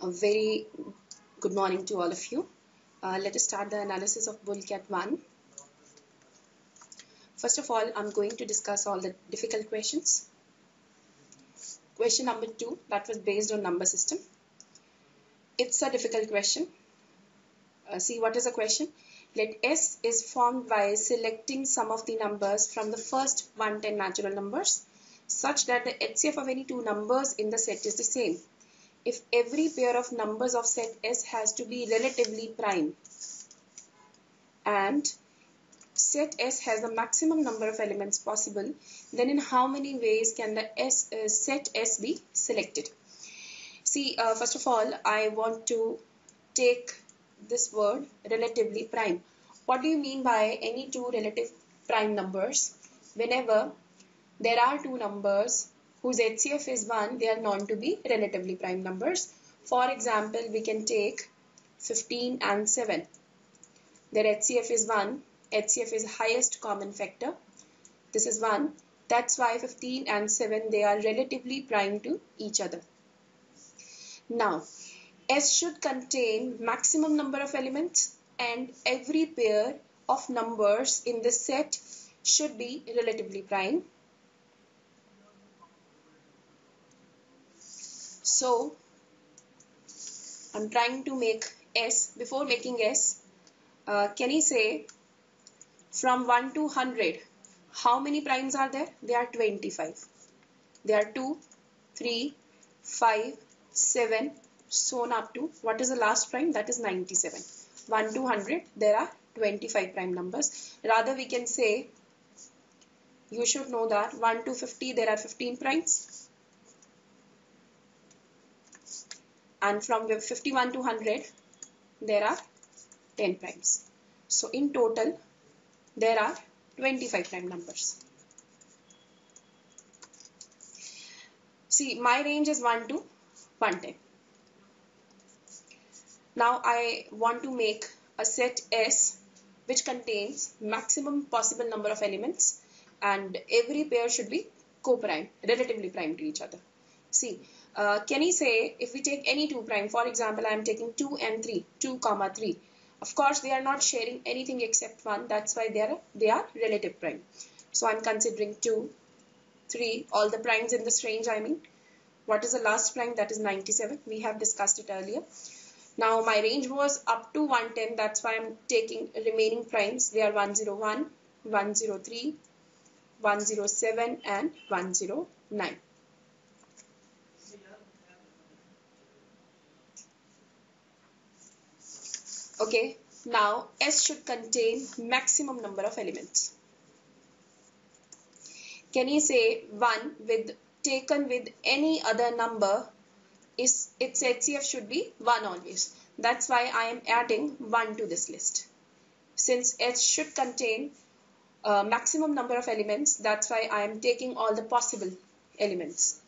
A very good morning to all of you. Let us start the analysis of BullCat 1. First of all, I'm going to discuss all the difficult questions. Question number 2, that was based on number system. It's a difficult question. See, what is the question? Let S is formed by selecting some of the numbers from the first 110 natural numbers such that the HCF of any two numbers in the set is the same. If every pair of numbers of set S has to be relatively prime and set S has the maximum number of elements possible, then in how many ways can the set S be selected? See, first of all, I want to take this word relatively prime. What do you mean by any two relative prime numbers? Whenever there are two numbers whose HCF is 1, they are known to be relatively prime numbers. For example, we can take 15 and 7. Their HCF is 1. HCF is highest common factor. This is 1. That's why 15 and 7, they are relatively prime to each other. Now, S should contain maximum number of elements and every pair of numbers in the set should be relatively prime. So, I'm trying to make S. Before making S, can you say from 1 to 100, how many primes are there? There are 25. There are 2, 3, 5, 7, so on up to, what is the last prime? That is 97. 1 to 100, there are 25 prime numbers. Rather, we can say, you should know that 1 to 50, there are 15 primes. And from 51 to 100, there are 10 primes. So in total, there are 25 prime numbers. See, my range is 1 to 110. Now I want to make a set S which contains maximum possible number of elements and every pair should be co-prime, relatively prime to each other. See, can you say if we take any two prime, for example, I am taking 2 and 3, 2, 3. Of course, they are not sharing anything except 1. That's why they are relative prime. So I'm considering 2, 3, all the primes in this range, I mean. What is the last prime? That is 97. We have discussed it earlier. Now my range was up to 110. That's why I'm taking remaining primes. They are 101, 103, 107 and 109. Okay, now S should contain maximum number of elements. Can you say 1 taken with any other number, its HCF should be 1 always. That's why I am adding 1 to this list. Since S should contain maximum number of elements, that's why I am taking all the possible elements.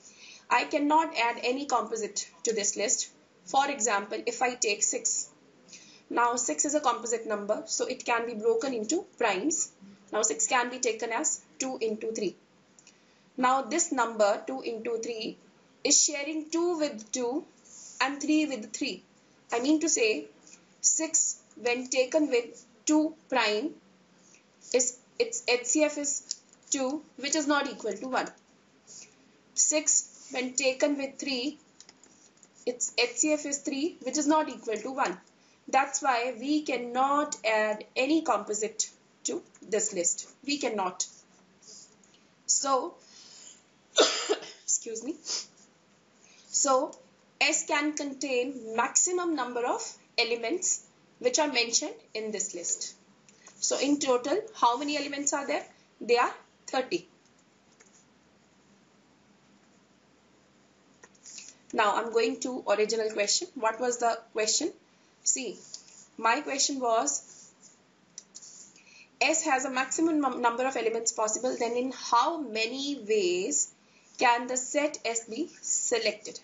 I cannot add any composite to this list. For example, if I take 6. Now 6 is a composite number, so it can be broken into primes. Now 6 can be taken as 2 into 3. Now this number 2 into 3 is sharing 2 with 2 and 3 with 3. I mean to say 6 when taken with 2 prime, its HCF is 2, which is not equal to 1. 6 when taken with 3, its HCF is 3, which is not equal to 1. That's why we cannot add any composite to this list. We cannot. So, excuse me. So, S can contain maximum number of elements which are mentioned in this list. So, in total, how many elements are there? They are 30. Now, I'm going to original question. What was the question? See, my question was, S has a maximum number of elements possible, then in how many ways can the set S be selected?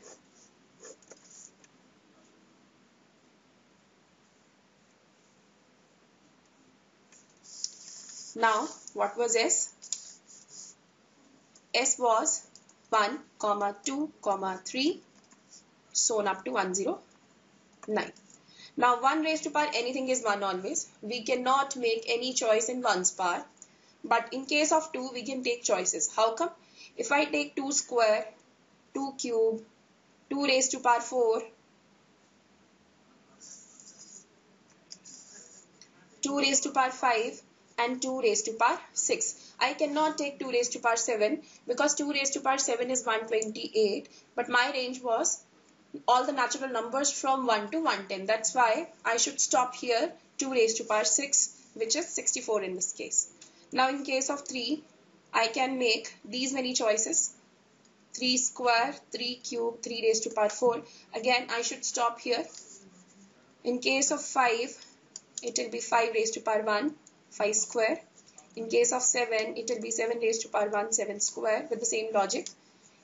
Now, what was S? S was 1, 2, 3, so on up to 109. 9. Now 1 raised to power anything is 1 always. We cannot make any choice in 1's power. But in case of 2, we can take choices. How come? If I take 2 square, 2 cube, 2 raised to power 4, 2 raised to power 5 and 2 raised to power 6. I cannot take 2 raised to power 7 because 2 raised to power 7 is 128. But my range was all the natural numbers from 1 to 110. That's why I should stop here 2 raised to power 6, which is 64 in this case. Now in case of 3, I can make these many choices. 3 square, 3 cube, 3 raised to power 4. Again, I should stop here. In case of 5, it will be 5 raised to power 1, 5 square. In case of 7, it will be 7 raised to power 1, 7 square with the same logic.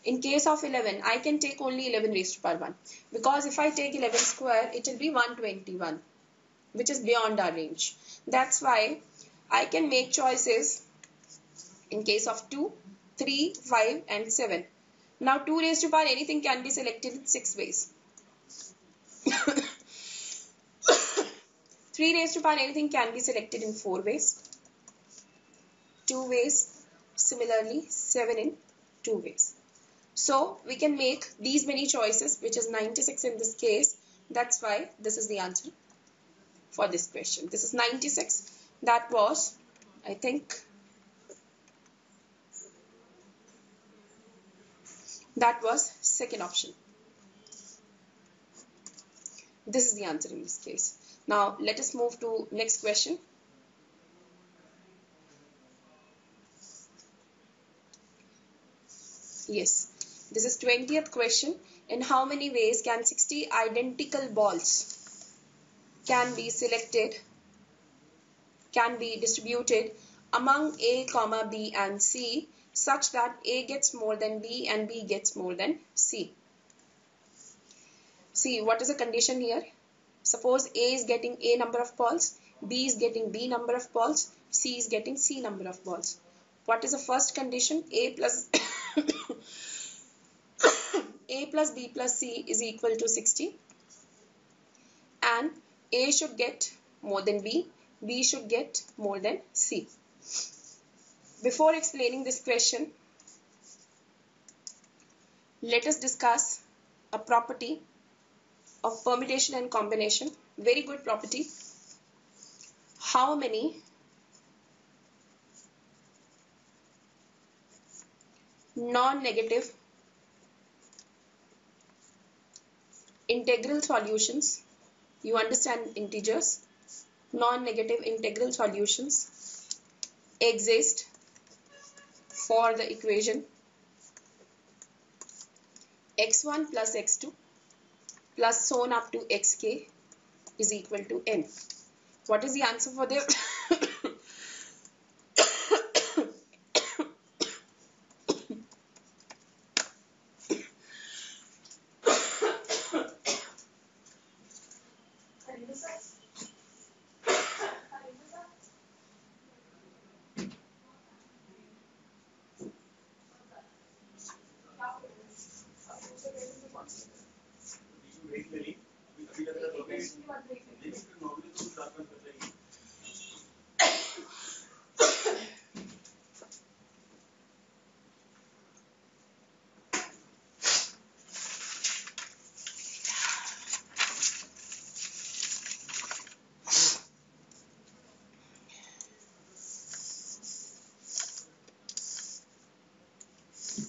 In case of 11, I can take only 11 raised to power 1. Because if I take 11 square, it will be 121, which is beyond our range. That's why I can make choices in case of 2, 3, 5 and 7. Now 2 raised to power anything can be selected in 6 ways. 3 raised to power anything can be selected in 4 ways. 2 ways. Similarly, 7 in 2 ways. So we can make these many choices, which is 96 in this case. That's why this is the answer for this question. This is 96. That was, I think, that was second option. This is the answer in this case. Now let us move to next question. Yes, this is 20th question. In how many ways can 60 identical balls can be distributed among A, B and C such that A gets more than B and B gets more than C? See, what is the condition here? Suppose A is getting A number of balls, B is getting B number of balls, C is getting C number of balls. What is the first condition? A plus A plus B plus C is equal to 60, and A should get more than B, B should get more than C. Before explaining this question, let us discuss a property of permutation and combination. Very good property. How many non-negative integral solutions, you understand integers, non-negative integral solutions exist for the equation x1 plus x2 plus so on up to xk is equal to n. What is the answer for the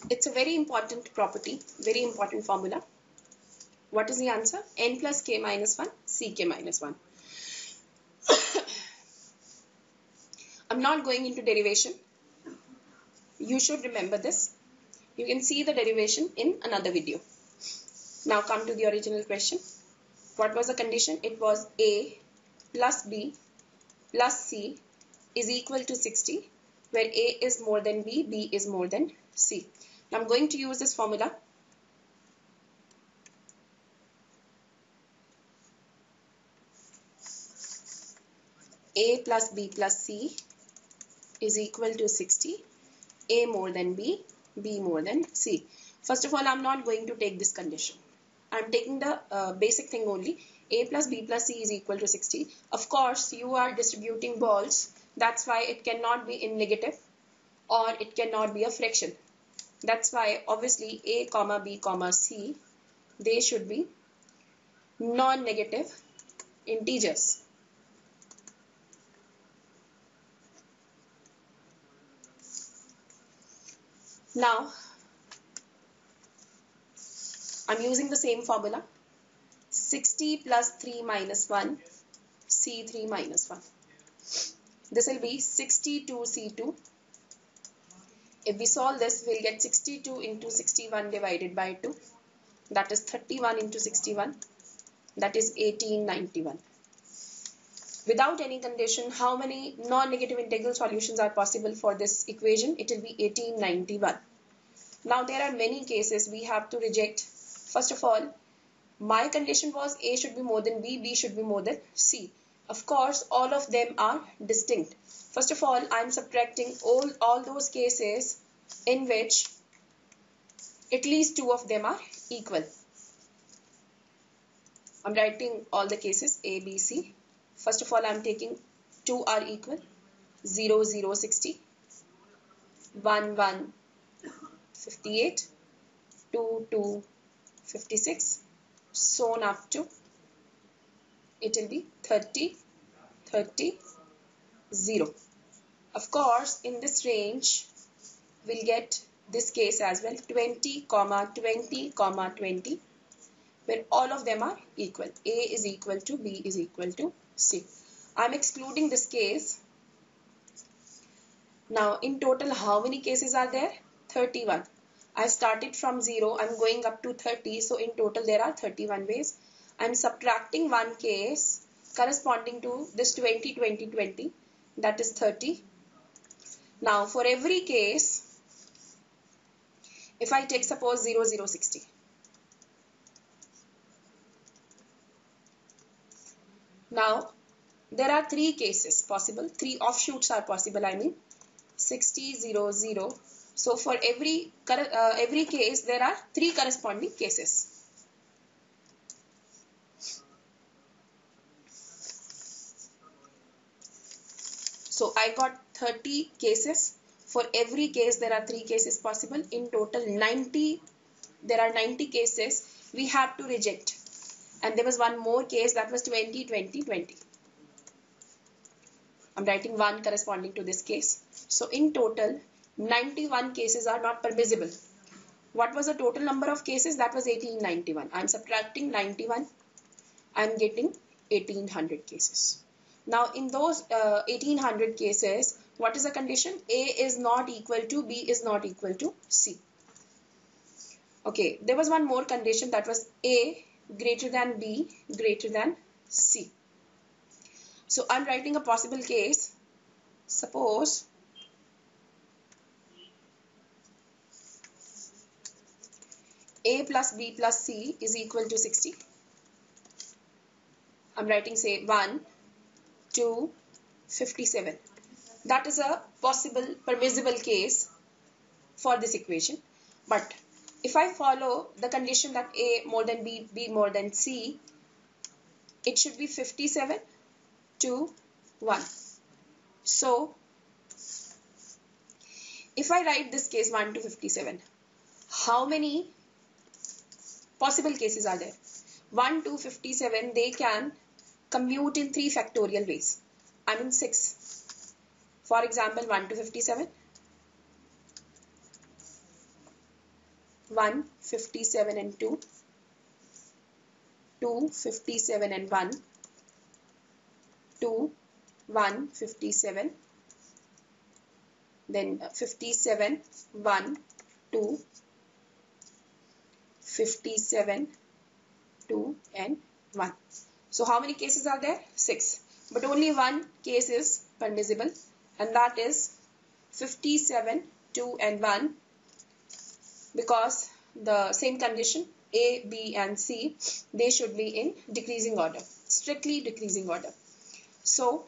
It's a very important property, very important formula. What is the answer? N plus k minus 1, ck minus 1. I'm not going into derivation. You should remember this. You can see the derivation in another video. Now come to the original question. What was the condition? It was A plus B plus C is equal to 60, where A is more than B, B is more than C. Now I'm going to use this formula. A plus B plus C is equal to 60. A more than B, B more than C. First of all, I'm not going to take this condition. I'm taking the basic thing only. A plus B plus C is equal to 60. Of course, you are distributing balls. That's why it cannot be in negative or it cannot be a fraction. That's why obviously A comma B comma C, they should be non-negative integers. Now, I'm using the same formula. 60 plus 3 minus 1, C3 minus 1. This will be 62C2. If we solve this, we'll get 62 into 61 divided by 2. That is 31 into 61. That is 1891. Without any condition, how many non-negative integral solutions are possible for this equation? It will be 1891. Now there are many cases we have to reject. First of all, my condition was A should be more than B, B should be more than C. Of course, all of them are distinct. First of all, I am subtracting all those cases in which at least two of them are equal. I'm writing all the cases A, B, C. First of all, I am taking 2 are equal, 0, 0, 60, 1, 1, 58, 2, 2, 56, so on up to, it will be 30, 30, 0. Of course, in this range, we'll get this case as well, 20, 20, 20, where all of them are equal. A is equal to B is equal to C. I'm excluding this case. Now, in total, how many cases are there? 31. I started from 0. I'm going up to 30. So, in total, there are 31 ways. I'm subtracting one case corresponding to this 20, 20, 20. That is 30. Now, for every case, if I take suppose 0, 0, 60. Now, there are three cases possible. Three offshoots are possible, 60, 0, 0. So, for every case, there are three corresponding cases. So, I got 30 cases. For every case, there are three cases possible. In total, there are 90 cases we have to reject. And there was one more case, that was 20, 20, 20. I'm writing one corresponding to this case. So, in total, 91 cases are not permissible. What was the total number of cases? That was 1891. I'm subtracting 91. I'm getting 1800 cases. Now, in those 1800 cases, what is the condition? A is not equal to B is not equal to C. Okay, there was one more condition, that was A greater than B greater than C. So, I'm writing a possible case. Suppose A plus B plus C is equal to 60. I'm writing say 1, 2, 57. That is a possible permissible case for this equation. But if I follow the condition that A more than B, B more than C, it should be 57, 2, 1. So, if I write this case 1 to 57, how many possible cases are there? 1 to 57, they can commute in 3 factorial ways. 6. For example, 1 to 57, 1, 57 and 2, 2, 57 and 1, 2, 1, 57, then 57, 1, 2, 57, 2 and 1. So how many cases are there? 6. But only one case is permissible, and that is 57, 2 and 1, because the same condition A, B and C, they should be in decreasing order, strictly decreasing order. So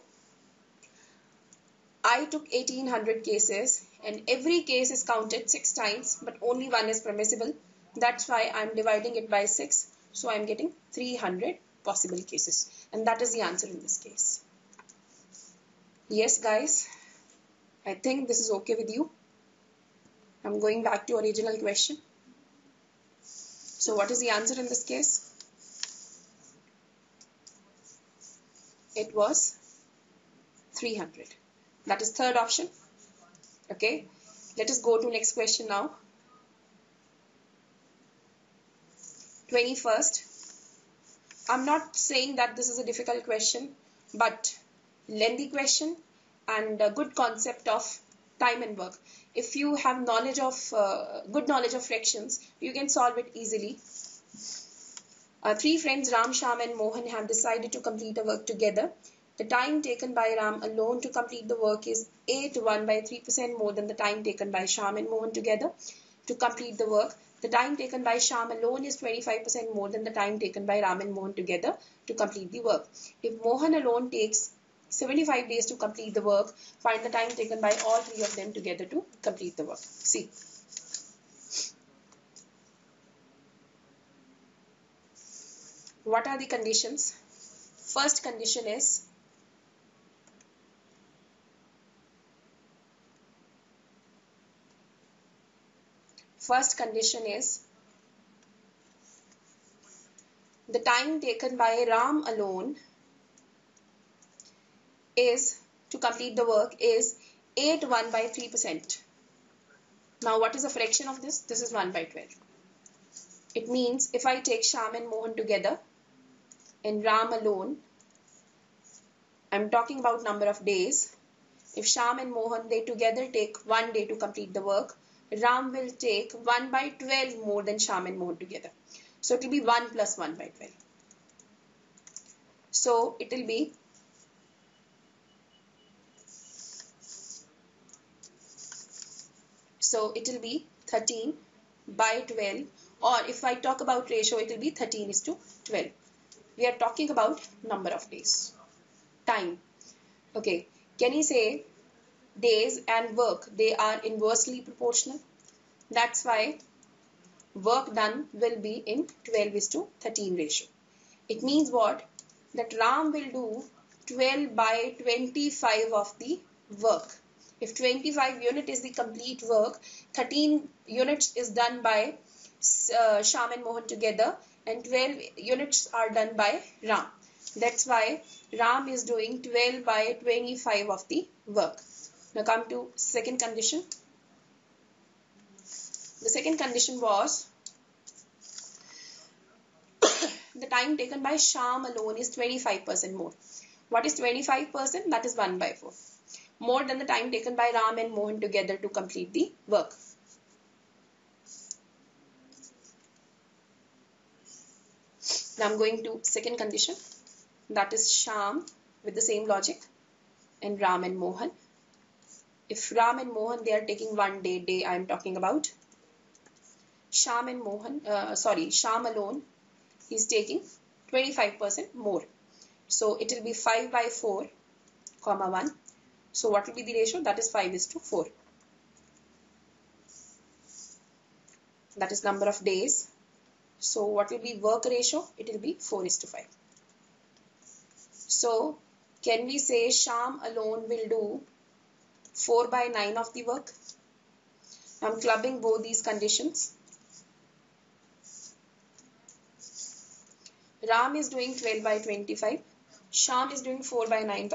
I took 1800 cases and every case is counted 6 times, but only one is permissible. That's why I'm dividing it by 6. So I am getting 300 possible cases, and that is the answer in this case. Yes, guys, I think this is okay with you. I'm going back to original question. So what is the answer in this case? It was 300. That is third option. Okay, let us go to next question now. 21st. I'm not saying that this is a difficult question, but lengthy question and a good concept of time and work. If you have knowledge of good knowledge of fractions, you can solve it easily. Three friends Ram, Sham and Mohan have decided to complete a work together. The time taken by Ram alone to complete the work is 81 by 3% more than the time taken by Sham and Mohan together to complete the work. The time taken by Sham alone is 25% more than the time taken by Ram and Mohan together to complete the work. If Mohan alone takes 75 days to complete the work, find the time taken by all three of them together to complete the work. See. What are the conditions? First condition is the time taken by Ram alone is to complete the work is 81 by 3%. Now what is the fraction of this? This is 1 by 12. It means if I take Sham and Mohan together and Ram alone, I'm talking about number of days. If Sham and Mohan, they together take 1 day to complete the work, Ram will take 1 by 12 more than Sham and Mohan together. So it will be 1 plus 1 by 12. So it will be 13 by 12, or if I talk about ratio, it will be 13:12. We are talking about number of days. Time. Okay. Can you say days and work, they are inversely proportional? That's why work done will be in 12:13 ratio. It means what? That Ram will do 12 by 25 of the work. If 25 unit is the complete work, 13 units is done by Sham and Mohan together and 12 units are done by Ram. That's why Ram is doing 12 by 25 of the work. Now come to second condition. The second condition was the time taken by Sham alone is 25% more. What is 25%? That is 1 by 4. More than the time taken by Ram and Mohan together to complete the work. Now I'm going to second condition. That is Sham with the same logic and Ram and Mohan. If Ram and Mohan, they are taking 1 day I am talking about. Sham alone is taking 25% more. So it will be 5 by 4, 1. So what will be the ratio? That is 5:4. That is number of days. So what will be work ratio? It will be 4:5. So can we say Sham alone will do 4 by 9 of the work? I'm clubbing both these conditions. Ram is doing 12 by 25. Sham is doing 4 by 9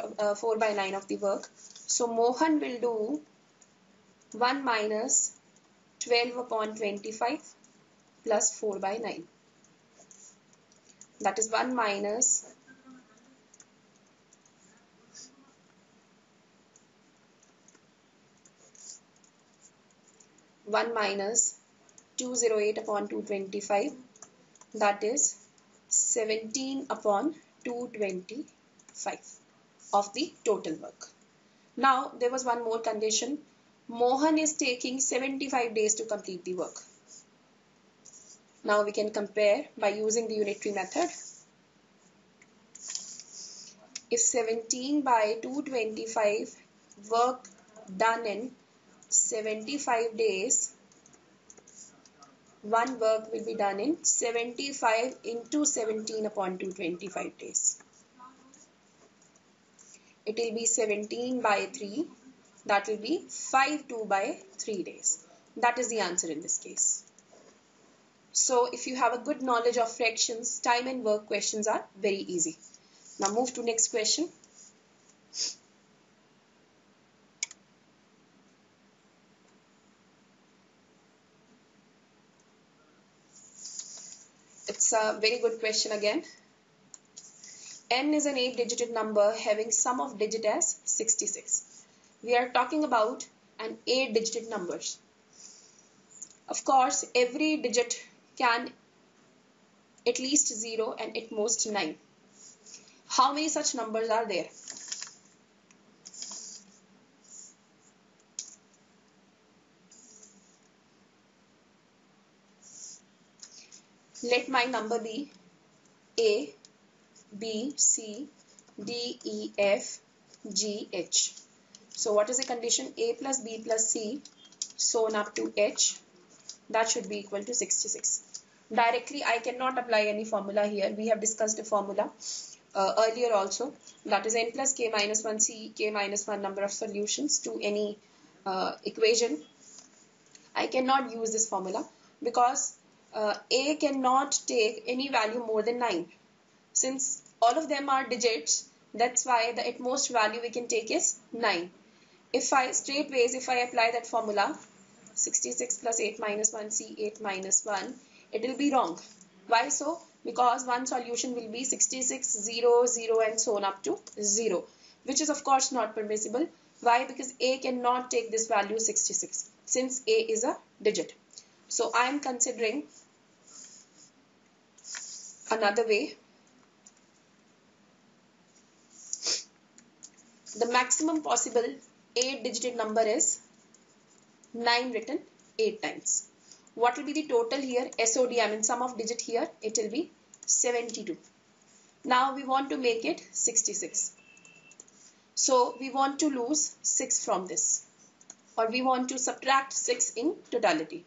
of the work. So Mohan will do 1 minus 12 upon 25 plus 4 by 9. That is 1 minus 208 upon 225. That is 17 upon 225 of the total work. Now there was one more condition. Mohan is taking 75 days to complete the work. Now we can compare by using the unitary method. If 17 by 225 work done in 75 days one work will be done in 75 into 17 upon 225 days. It will be 17 by 3. That will be 52 by 3 days. That is the answer in this case. So if you have a good knowledge of fractions, time and work questions are very easy. Now move to next question. It's a very good question again. N is an 8-digit number having sum of digit as 66. We are talking about an 8-digit numbers. Of course, every digit can at least 0 and at most 9. How many such numbers are there? Let my number be A, B, C, D, E, F, G, H. So what is the condition? A plus B plus C, so on up to H, that should be equal to 66. Directly I cannot apply any formula here. We have discussed a formula earlier also. That is n plus k minus 1 C, k minus 1 number of solutions to any equation. I cannot use this formula because A cannot take any value more than 9. Since all of them are digits, that's why the at most value we can take is 9. If I apply that formula, 66 plus 8 minus 1 C, 8 minus 1, it will be wrong. Why so? Because one solution will be 66, 0, 0 and so on up to 0, which is of course not permissible. Why? Because A cannot take this value 66, since A is a digit. So I am considering another way. The maximum possible 8-digit number is 9 written 8 times. What will be the total here? SOD, I mean sum of digit here, it will be 72. Now we want to make it 66. So we want to lose 6 from this, or we want to subtract 6 in totality.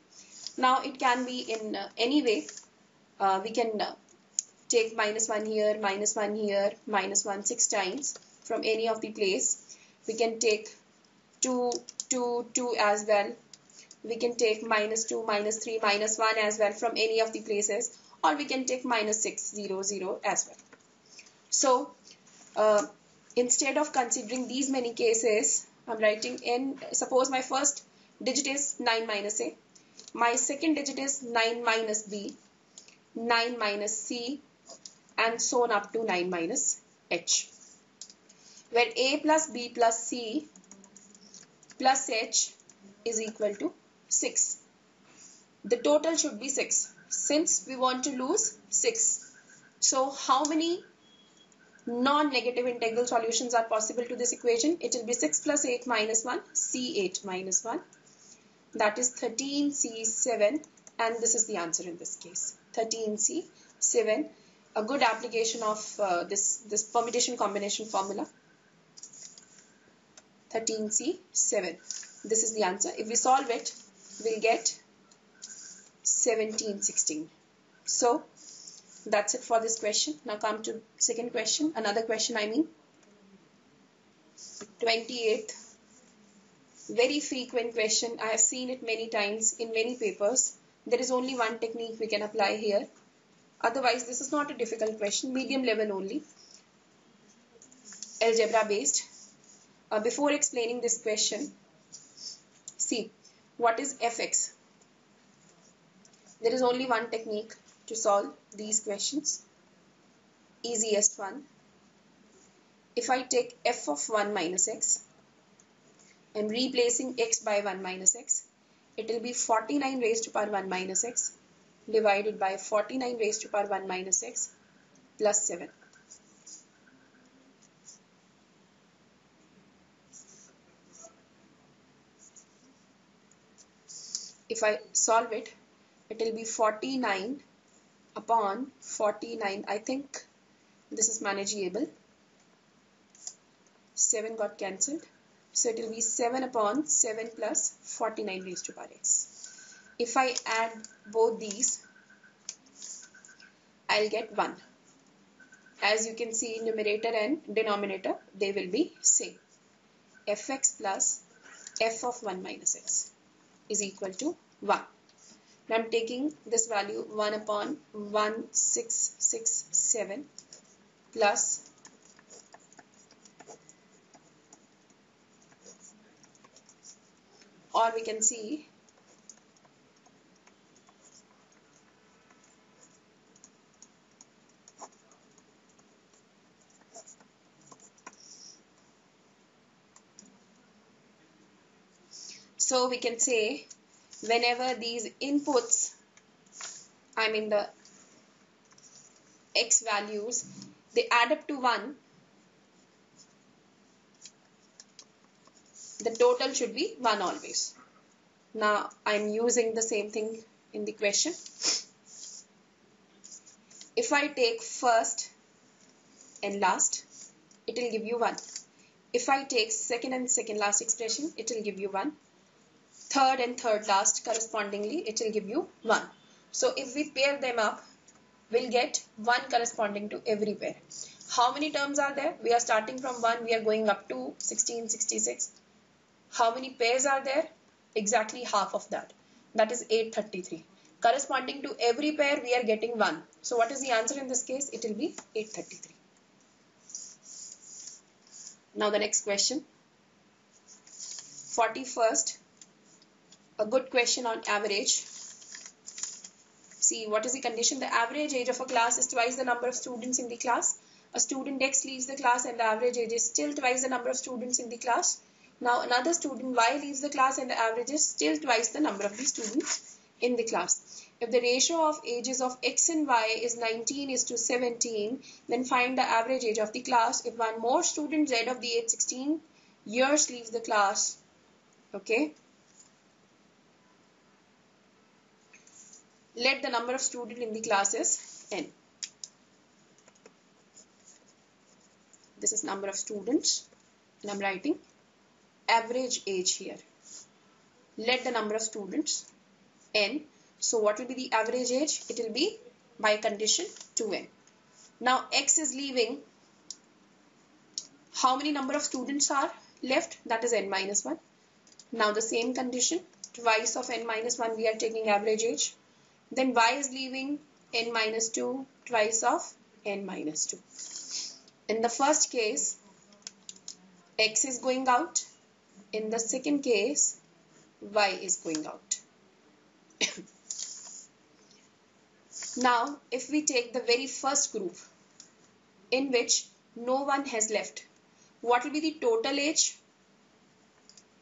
Now it can be in any way. We can take minus 1 here, minus 1 here, minus 1 6 times from any of the place. We can take 2, 2, 2 as well. We can take minus 2, minus 3, minus 1 as well from any of the places, or we can take minus 6, 0, 0 as well. So instead of considering these many cases, I'm writing n. Suppose my first digit is 9 minus A. My second digit is 9 minus B, 9 minus C, and so on up to 9 minus H, where A plus B plus C plus H is equal to 6. The total should be 6, since we want to lose 6. So how many non-negative integral solutions are possible to this equation? It will be 6 plus 8 minus 1, C8 minus 1. That is 13C7, and this is the answer in this case, 13C7. A good application of this permutation combination formula, 13C7. This is the answer. If we solve it, we'll get 1716. So that's it for this question. Now come to second question. Another question, 28th. Very frequent question. I have seen it many times in many papers. There is only one technique we can apply here. Otherwise, this is not a difficult question. Medium level only. Algebra based. Before explaining this question, see what is fx. There is only one technique to solve these questions. Easiest one. If I take f of 1 minus x, and replacing x by 1 minus x, it will be 49 raised to power 1 minus x divided by 49 raised to power 1 minus x plus 7. If I solve it, it will be 49 upon 49. I think this is manageable. 7 got cancelled. So it will be 7 upon 7 plus 49 raised to power x. If I add both these, I'll get 1. As you can see, numerator and denominator, they will be same. Fx plus f of 1 minus x is equal to 1. Now I'm taking this value 1 upon 1667 plus or we can see so we can say whenever these inputs, I mean the x values, they add up to 1, the total should be 1 always. Now I'm using the same thing in the question. If I take first and last, it will give you 1. If I take second and second last expression, it will give you 1. Third and third last correspondingly, it will give you 1. So if we pair them up, we'll get 1 corresponding to every pair. How many terms are there? We are starting from 1, we are going up to 1666. How many pairs are there? Exactly half of that. That is 833. Corresponding to every pair, we are getting 1. So what is the answer in this case? It will be 833. Now the next question. 41st. A good question on average. See, what is the condition? The average age of a class is twice the number of students in the class. A student X leaves the class and the average age is still twice the number of students in the class. Now another student Y leaves the class and the average is still twice the number of the students in the class. If the ratio of ages of X and Y is 19:17, then find the average age of the class if one more student Z of the age 16 years leaves the class. Okay. Let the number of students in the class is n. This is number of students and I'm writing average age here. Let the number of students n. So what will be the average age? It will be by condition 2n. Now x is leaving. How many number of students are left? That is n minus 1. Now the same condition, twice of n minus 1 we are taking average age. Then y is leaving, n minus 2, twice of n minus 2. In the first case, x is going out. In the second case, y is going out. Now, if we take the very first group in which no one has left, what will be the total age?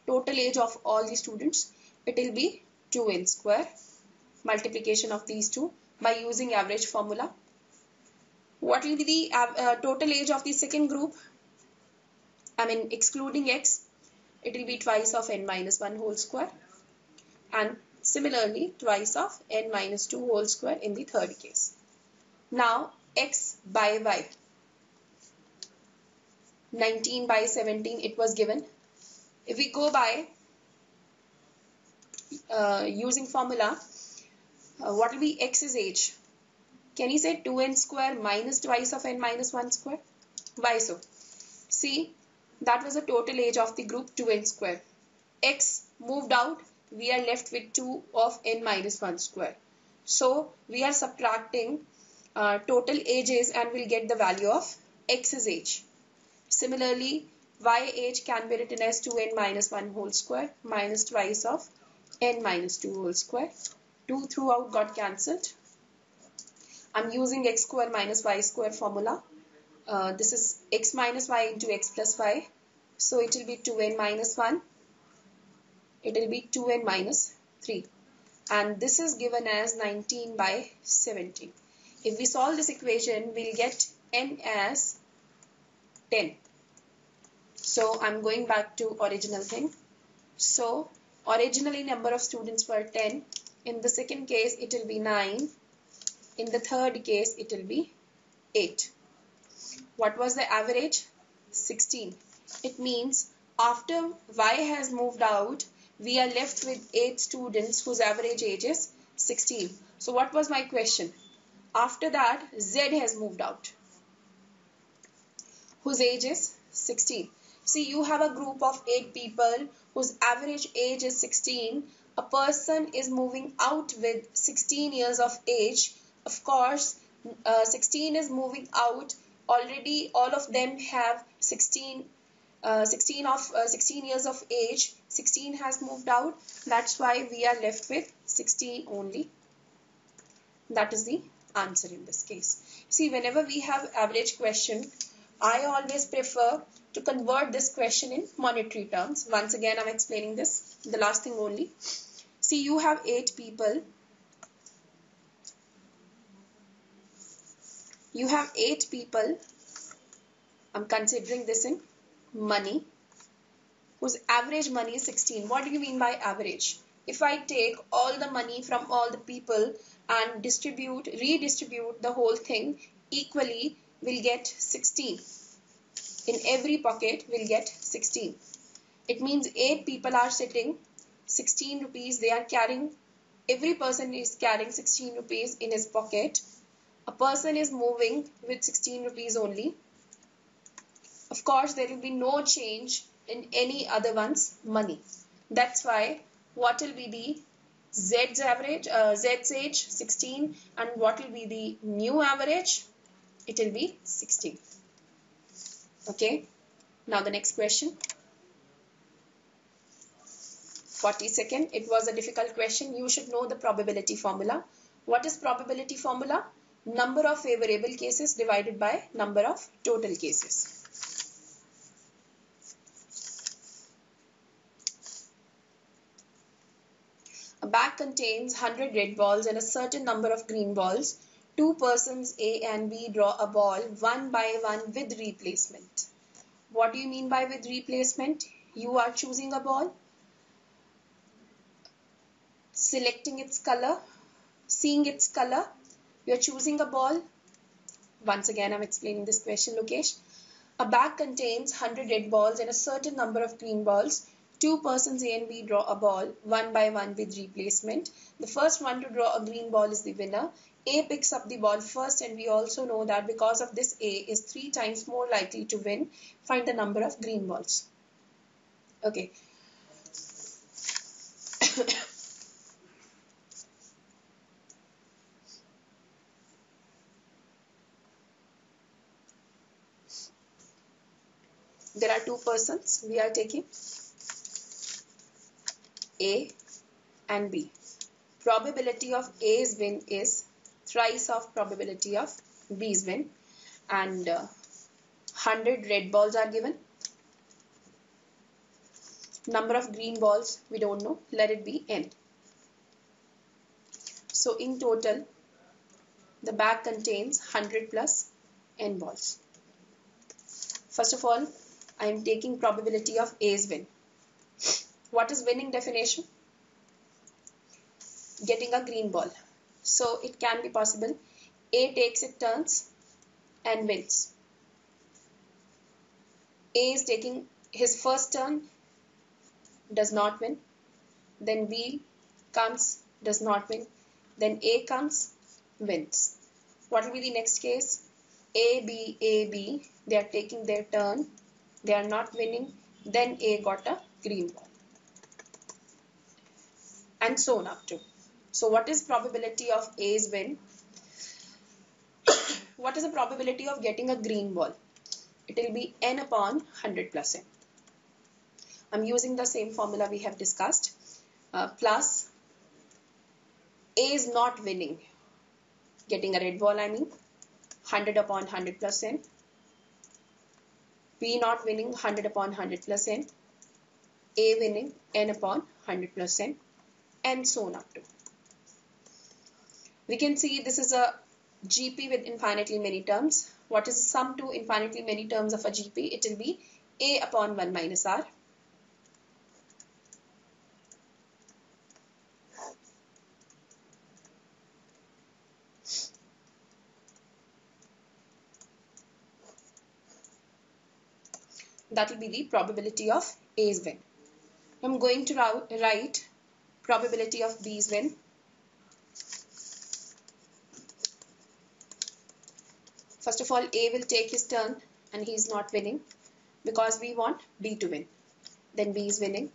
Total age of all the students, it will be 2n square. Multiplication of these two by using average formula. What will be the total age of the second group? I mean excluding x, it will be twice of n minus 1 whole square. And similarly twice of n minus 2 whole square in the third case. Now x by y. 19/17 it was given. If we go by using formula, what will be x's age? Can you say 2n square minus twice of n minus 1 square? Why so? See, that was the total age of the group 2n square. X moved out, we are left with 2 of n minus 1 square. So, we are subtracting total ages and we'll get the value of x's age. Similarly, y age can be written as 2n minus 1 whole square minus twice of n minus 2 whole square. 2 throughout got cancelled. I'm using x square minus y square formula. This is x minus y into x plus y. So it will be 2n minus 1. It will be 2n minus 3. And this is given as 19/17. If we solve this equation, we'll get n as 10. So I'm going back to original thing. So originally number of students were 10. In the second case, it will be 9. In the third case, it will be 8. What was the average? 16. It means after y has moved out, We are left with 8 students whose average age is 16. So what was my question? After that, Z has moved out, whose age is 16. See, you have a group of 8 people whose average age is 16. A person is moving out with 16 years of age. Of course, 16 is moving out. Already all of them have 16 years of age. 16 has moved out. That's why we are left with 16 only. That is the answer in this case. See, whenever we have average question, I always prefer to convert this question in monetary terms. Once again, I'm explaining this, the last thing only. See, you have 8 people. You have 8 people. I'm considering this in money, whose average money is 16. What do you mean by average? If I take all the money from all the people and redistribute the whole thing equally, we'll get 16. In every pocket, we'll get 16. It means 8 people are sitting, 16 rupees they are carrying. Every person is carrying 16 rupees in his pocket. A person is moving with 16 rupees only. Of course, there will be no change in any other one's money. That's why what will be the Z's average, Z's age 16, and what will be the new average? It will be 16. Okay. Now the next question. 42nd. It was a difficult question. You should know the probability formula. What is probability formula? Number of favorable cases divided by number of total cases. A bag contains 100 red balls and a certain number of green balls. 2 persons A and B draw a ball one by one with replacement. What do you mean by with replacement? You are choosing a ball, selecting its color, seeing its color. You are choosing a ball. Once again, I'm explaining this question, Lokesh. A bag contains 100 red balls and a certain number of green balls. 2 persons A and B draw a ball one by one with replacement. The first one to draw a green ball is the winner. A picks up the ball first, and we also know that because of this, A is 3 times more likely to win. Find the number of green balls. Okay. There are 2 persons we are taking, A and B. Probability of A's win is thrice of probability of B's win, and 100 red balls are given. Number of green balls we don't know, let it be n. So in total, the bag contains 100 plus n balls. First of all, I am taking probability of A's win. What is winning definition? Getting a green ball. So it can be possible A takes it turns and wins. A is taking his first turn, does not win. Then B comes, does not win. Then A comes, wins. What will be the next case? A, B, they are taking their turn. They are not winning. Then A got a green ball. And so on up to. So what is probability of A's win? What is the probability of getting a green ball? It will be n upon 100 plus n. I'm using the same formula we have discussed. Plus A is not winning. Getting a red ball, I mean. 100 upon 100 plus n. B not winning, 100 upon 100 plus n. A winning, n upon 100 plus n. And so on up to. We can see this is a GP with infinitely many terms. What is the sum to infinitely many terms of a GP? It will be A upon 1 minus R. That will be the probability of A's win. I'm going to write probability of B's win. First of all, A will take his turn and he's not winning because we want B to win. Then B is winning.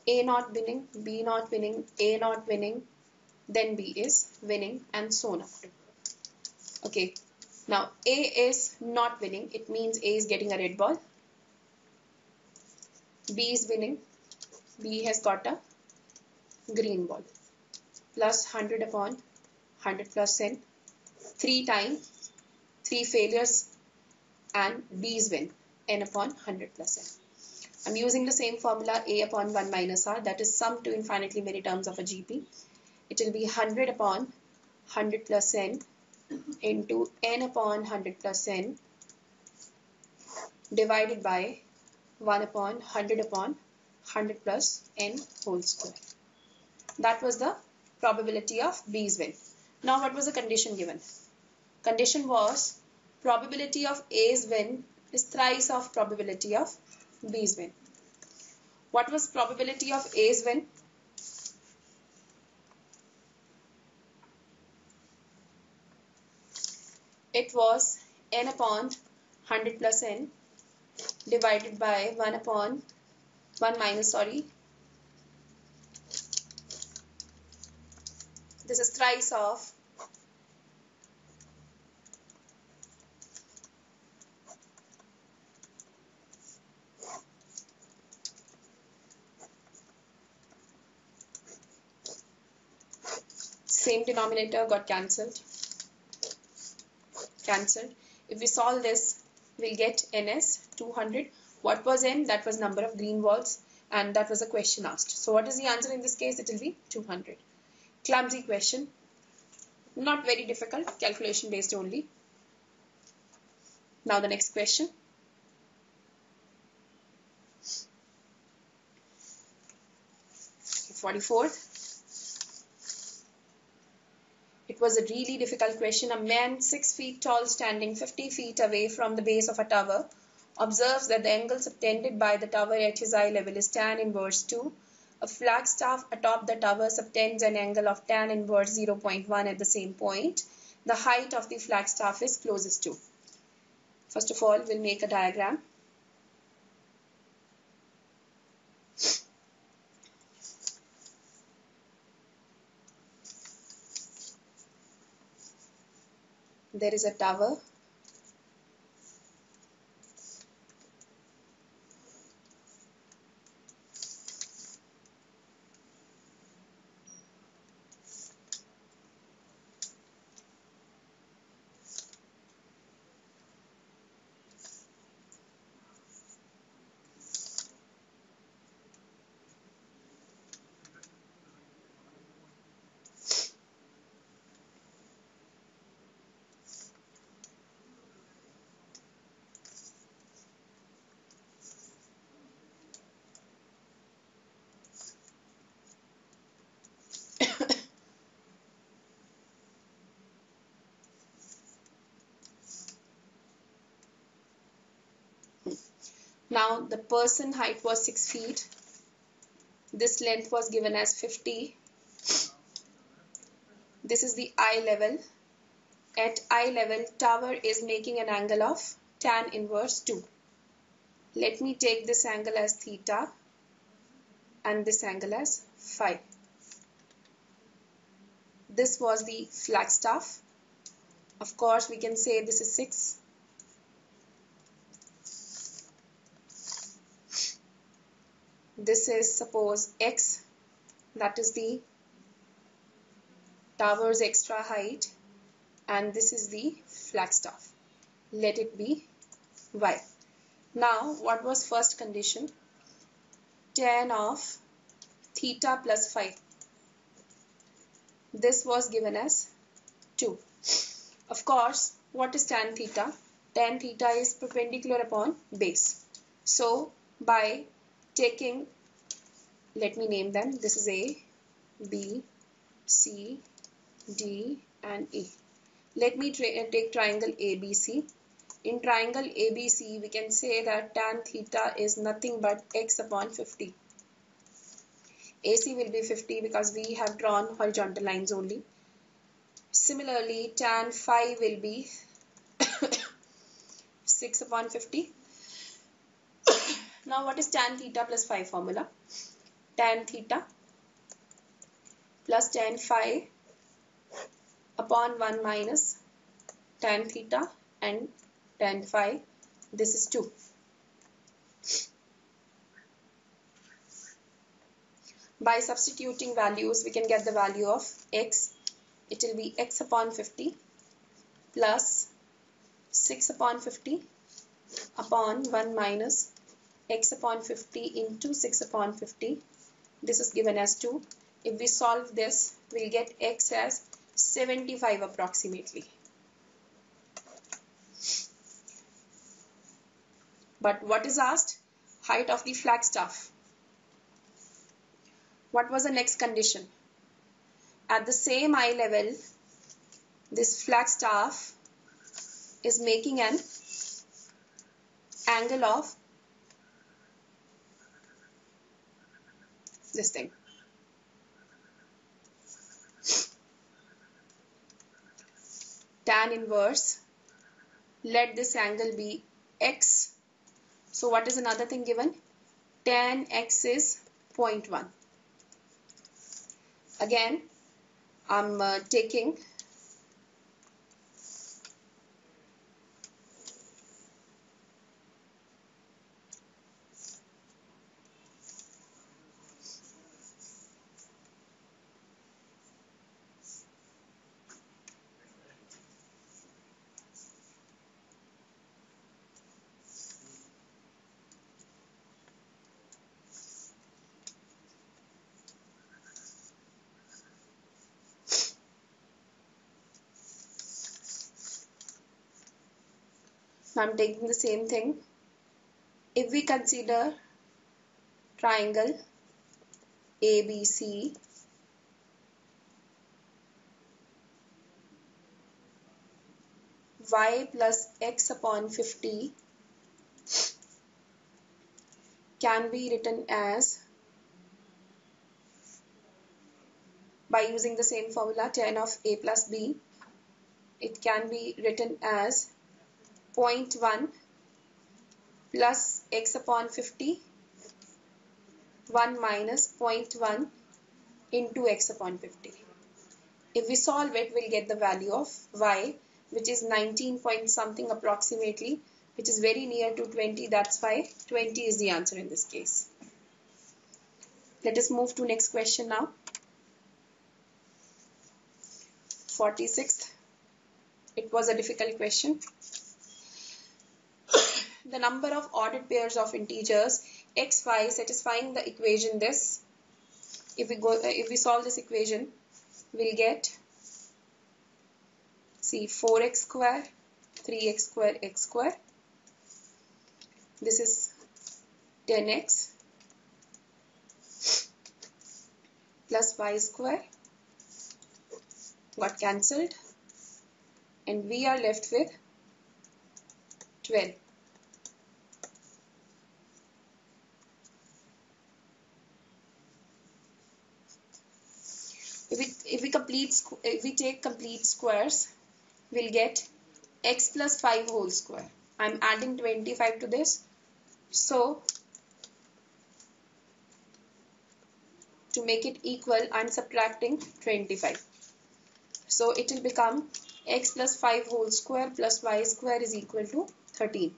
A not winning, B not winning, A not winning, then B is winning, and so on. Okay, now A is not winning, it means A is getting a red ball. B is winning, B has got a green ball. Plus 100 upon 100 plus n. 3 times, 3 failures, and B's win, n upon 100 plus n. I'm using the same formula, A upon 1 minus R, that is sum to infinitely many terms of a GP. It will be 100 upon 100 plus n into n upon 100 plus n divided by 1 upon 100 upon 100 plus n whole square. That was the probability of B's win. Now what was the condition given? Condition was probability of A's win is thrice of probability of B's win. What was probability of A's win? It was n upon 100 plus n divided by 1 upon 1 minus, this is thrice of same denominator got cancelled. If we solve this, we'll get n as 200. What was n? That was number of green balls, and that was a question asked. So what is the answer in this case? It will be 200. Clumsy question, not very difficult, calculation based only. Now the next question. Okay, 44th. It was a really difficult question. A man 6 feet tall standing 50 feet away from the base of a tower observes that the angle subtended by the tower at his eye level is tan inverse 2. A flagstaff atop the tower subtends an angle of tan inverse 0.1 at the same point. The height of the flagstaff is closest to. First of all, we'll make a diagram. There is a tower. Now the person height was 6 feet. This length was given as 50. This is the eye level. At eye level, tower is making an angle of tan inverse 2. Let me take this angle as theta and this angle as phi. This was the flagstaff. Of course, we can say this is 6. This is, suppose, x, that is the tower's extra height, and this is the flagstaff. Let it be y. Now, what was first condition? Tan of theta plus phi. This was given as 2. Of course, what is tan theta? Tan theta is perpendicular upon base. So, by taking, let me name them, this is A, B, C, D and E. Let me take triangle ABC. In triangle ABC, we can say that tan theta is nothing but x upon 50. AC will be 50 because we have drawn horizontal lines only. Similarly, tan phi will be 6 upon 50. Now what is tan theta plus phi formula? Tan theta plus tan phi upon 1 minus tan theta and tan phi. This is 2. By substituting values, we can get the value of x. It will be x upon 50 plus 6 upon 50 upon 1 minus x upon 50 into 6 upon 50. This is given as 2. If we solve this, we'll get x as 75 approximately. But what is asked? Height of the flagstaff. What was the next condition? At the same eye level, this flagstaff is making an angle of this thing. Tan inverse. Let this angle be x. So what is another thing given? Tan x is 0.1. Again, I'm taking the same thing. If we consider triangle ABC, y plus x upon 50 can be written as, by using the same formula tan of a plus b, it can be written as 0.1 plus x upon 50 1 minus 0.1 into x upon 50. If we solve it, we'll get the value of y, which is 19 point something approximately, which is very near to 20. That's why 20 is the answer in this case. Let us move to next question now. 46th. It was a difficult question. The number of ordered pairs of integers x, y satisfying the equation this. If we solve this equation, we'll get, see, 4x square, 3x square, x square. This is 10x plus y square got cancelled, and we are left with 12. If we take complete squares, we'll get x plus 5 whole square. I'm adding 25 to this. So to make it equal, I'm subtracting 25. So it will become x plus 5 whole square plus y square is equal to 13.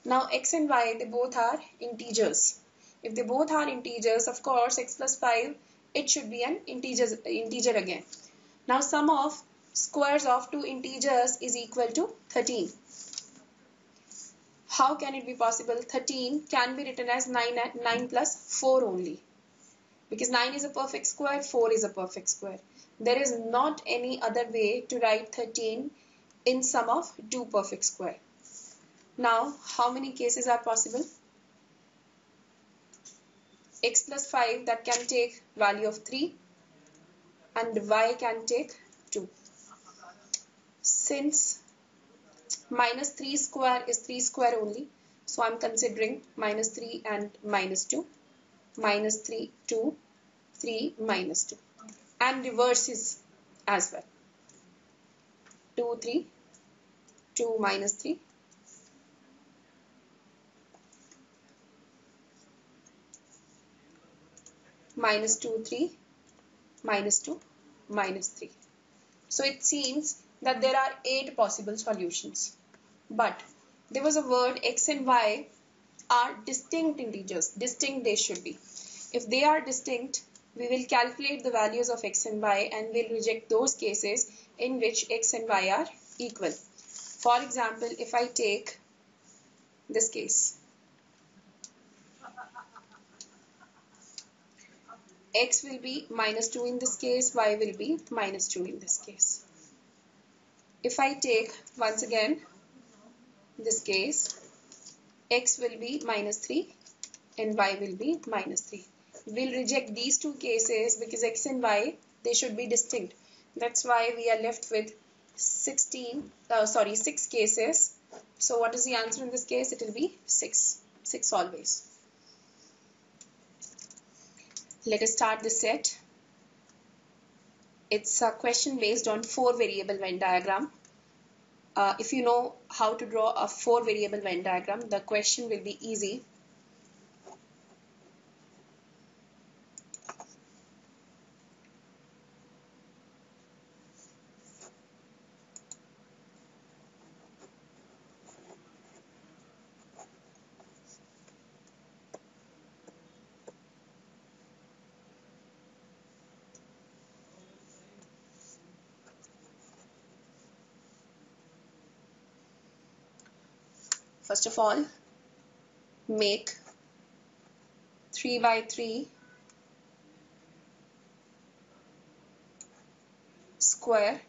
Now x and y, they both are integers. If they both are integers, of course x plus 5, it should be an integer again. Now sum of squares of two integers is equal to 13. How can it be possible? 13 can be written as 9 plus 4 only. Because 9 is a perfect square, 4 is a perfect square. There is not any other way to write 13 in sum of two perfect square. Now, how many cases are possible? X plus 5, that can take value of 3, and y can take 2. Since minus 3 square is 3 square only, so I'm considering minus 3 and minus 2. Minus 3, 2. 3 minus 2. And reverses as well. 2, 3, 2 minus 3. Minus 2, 3, minus 2, minus 3. So it seems that there are 8 possible solutions. But there was a word x and y are distinct integers. Distinct they should be. If they are distinct, we will calculate the values of x and y and we'll reject those cases in which x and y are equal. For example, if I take this case, x will be minus 2 in this case, y will be minus 2 in this case. If I take once again this case, x will be minus 3 and y will be minus 3. We'll reject these two cases because x and y, they should be distinct. That's why we are left with 6 cases. So what is the answer in this case? It will be 6. 6 always. Let us start the set. It's a question based on 4 variable Venn diagram. If you know how to draw a 4 variable Venn diagram, the question will be easy. First of all, make 3 by 3 square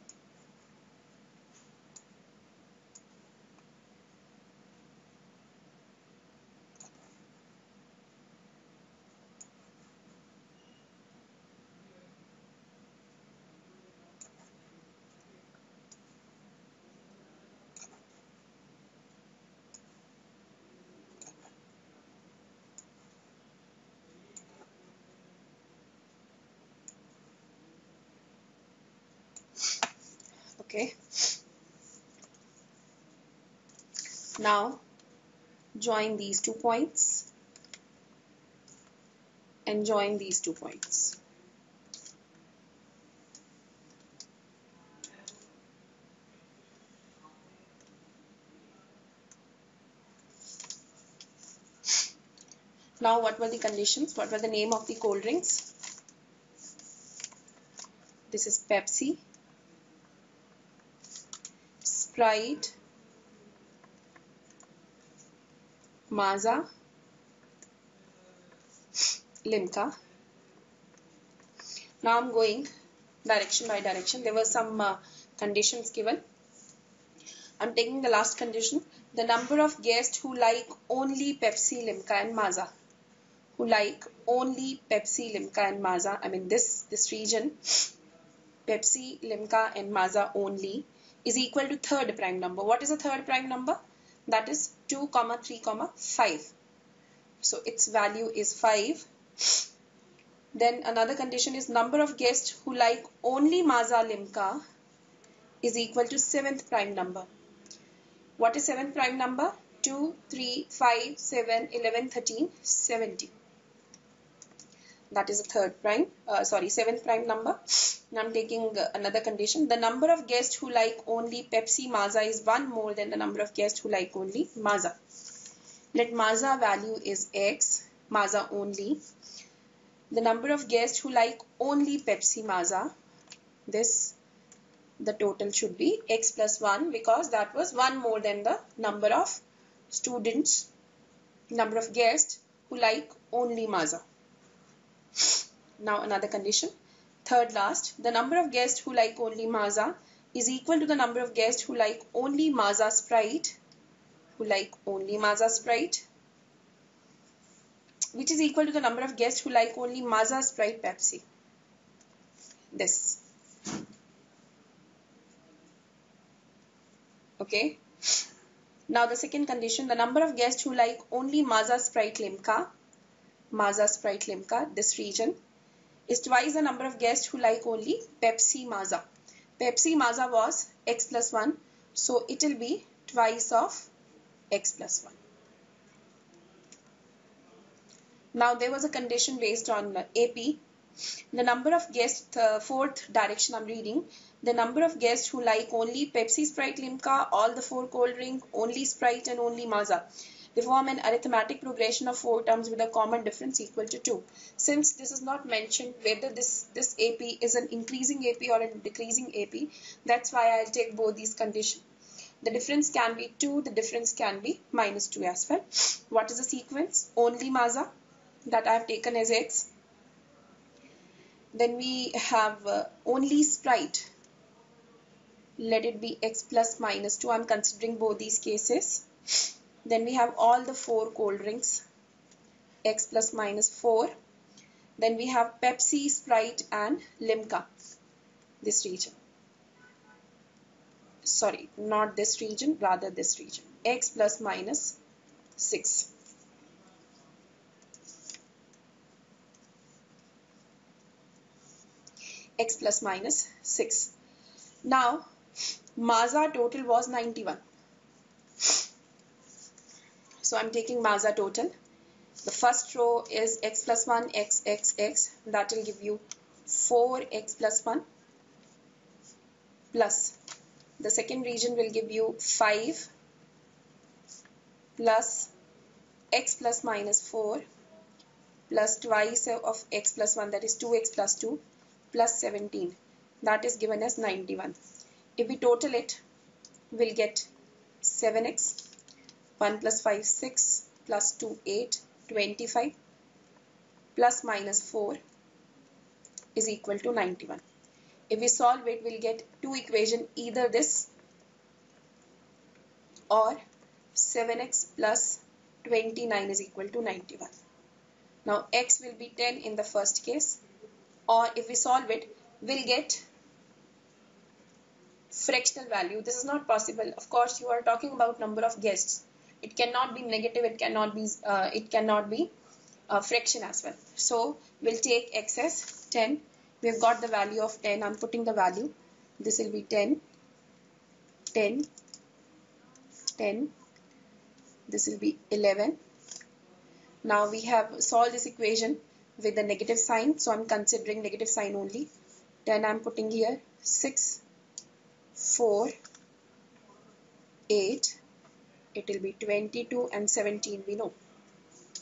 Okay. Now join these 2 points and join these 2 points. Now what were the conditions? What were the name of the cold drinks? This is Pepsi, Sprite, Maaza, Limca. Now I'm going direction by direction. There were some conditions given. I'm taking the last condition. The number of guests who like only Pepsi, Limca and Maaza. Who like only Pepsi, Limca and Maaza. I mean this region, Pepsi, Limca and Maaza only, is equal to third prime number. What is the third prime number? That is 2, 3, 5. So its value is 5. Then another condition is number of guests who like only Maaza, Limca is equal to 7th prime number. What is 7th prime number? 2, 3, 5, 7, 11, 13, 17. That is the third prime, 7th prime number. Now I'm taking another condition. The number of guests who like only Pepsi, Maaza is 1 more than the number of guests who like only Maaza. Let Maaza value is X, Maaza only. The number of guests who like only Pepsi, Maaza, the total should be X plus 1 because that was 1 more than the number of students, number of guests who like only Maaza. Now another condition, third last, the number of guests who like only Maaza is equal to the number of guests who like only Maaza Sprite, which is equal to the number of guests who like only Maaza, Sprite, Pepsi. This. Okay. Now the second condition, the number of guests who like only Maaza, Sprite, Limca, this region, is twice the number of guests who like only Pepsi Mazza. Pepsi Mazza was x plus 1, so it will be twice of x plus 1. Now there was a condition based on AP. The number of guests, fourth direction I'm reading, the number of guests who like only Pepsi, Sprite, Limca, all the 4 cold drink, only Sprite and only Mazza. They form an arithmetic progression of 4 terms with a common difference equal to 2. Since this is not mentioned whether this AP is an increasing AP or a decreasing AP, that's why I'll take both these conditions. The difference can be 2, the difference can be minus 2 as well. What is the sequence? Only Mazza, that I have taken as x. Then we have only Sprite. Let it be x plus minus 2. I'm considering both these cases. Then we have all the 4 cold drinks. X plus minus 4. Then we have Pepsi, Sprite and Limca. This region. Sorry, not this region, rather this region. X plus minus 6. X plus minus 6. Now, Mazza total was 91. So I'm taking Mazza total. The first row is x plus 1, x, x, x. That will give you 4x plus 1 plus. The second region will give you 5 plus x plus minus 4 plus twice of x plus 1, that is 2x plus 2 plus 17. That is given as 91. If we total it, we'll get 7x, 1 plus 5, 6, plus 2, 8, 25, plus minus 4 is equal to 91. If we solve it, we'll get two equations, either this or 7x plus 29 is equal to 91. Now x will be 10 in the first case, or if we solve it, we'll get fractional value. This is not possible. Of course, you are talking about number of guests. It cannot be negative. It cannot be a fraction as well. So we'll take x as 10. We've got the value of 10. I'm putting the value. This will be 10, 10, 10. This will be 11. Now we have solved this equation with the negative sign. So I'm considering negative sign only. 10 I'm putting here. 6, 4, 8. It will be 22 and 17 we know.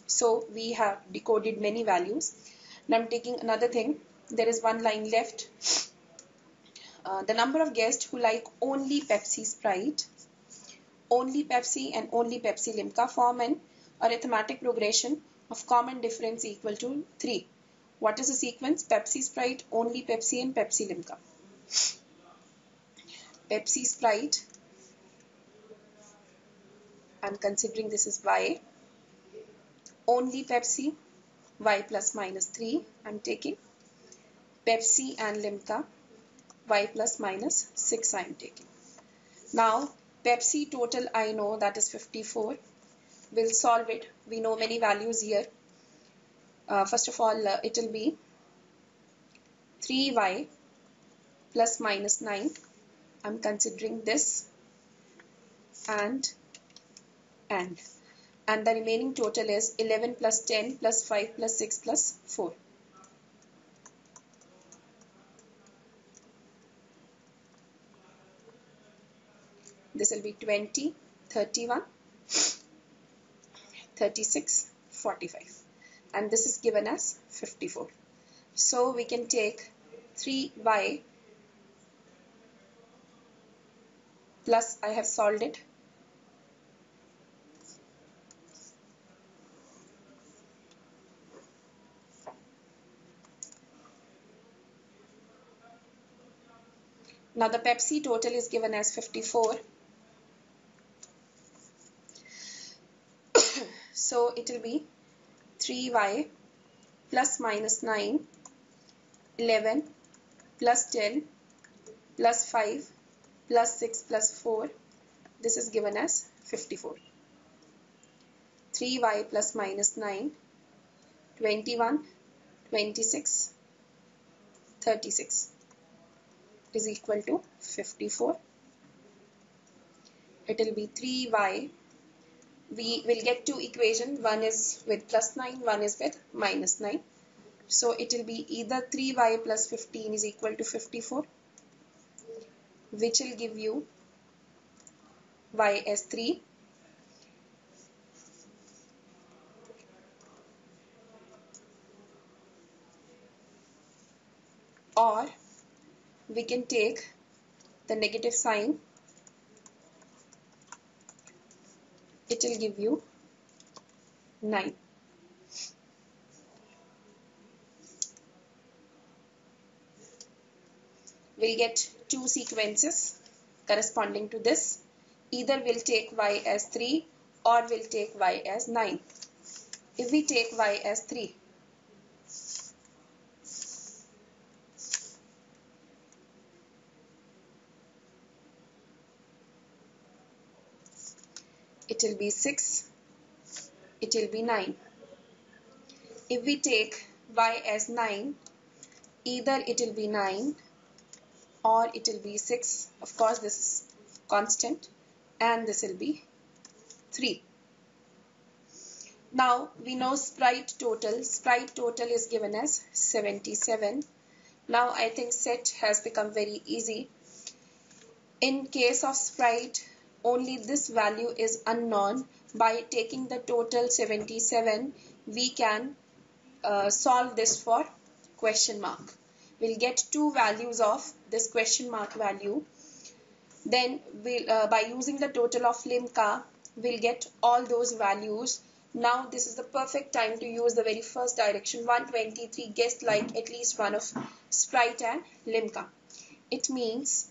So we have decoded many values. Now I'm taking another thing. There is one line left. The number of guests who like only Pepsi Sprite, only Pepsi and only Pepsi Limca form an arithmetic progression of common difference equal to 3. What is the sequence? Pepsi Sprite, only Pepsi and Pepsi Limca. Pepsi Sprite, I'm considering this is y. Only Pepsi, y plus minus 3 I'm taking. Pepsi and Limca, y plus minus 6 I am taking. Now Pepsi total I know, that is 54. We'll solve it. We know many values here. First of all, it will be 3y plus minus 9. I'm considering this and the remaining total is 11 plus 10 plus 5 plus 6 plus 4. This will be 20, 31, 36, 45. And this is given as 54. So we can take 3y plus, I have solved it. Now the Pepsi total is given as 54. So it will be 3y plus minus 9, 11 plus 10 plus 5 plus 6 plus 4. This is given as 54. 3y plus minus 9, 21, 26, 36 is equal to 54. It will be 3y. We will get two equations. One is with plus 9, one is with minus 9. So it will be either 3y plus 15 is equal to 54, which will give you y as 3, or we can take the negative sign. It will give you 9. We'll get two sequences corresponding to this. Either we'll take y as 3 or we'll take y as 9. If we take y as 3, it will be 6, it will be 9. If we take y as 9, either it will be 9 or it will be 6. Of course, this is constant, and this will be 3. Now we know sprite total. Sprite total is given as 77. Now I think set has become very easy. In case of sprite, only this value is unknown. By taking the total 77, we can solve this for question mark. We'll get two values of this question mark value. Then by using the total of limca, we'll get all those values. Now this is the perfect time to use the very first direction, 123 guessed like at least one of sprite and limca. It means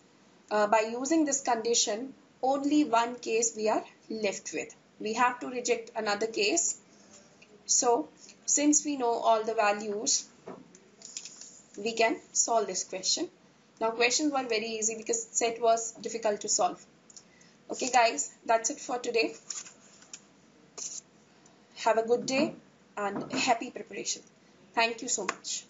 by using this condition, only one case we are left with. We have to reject another case. So since we know all the values, we can solve this question. Now questions were very easy because set was difficult to solve. Okay guys, that's it for today. Have a good day and happy preparation. Thank you so much.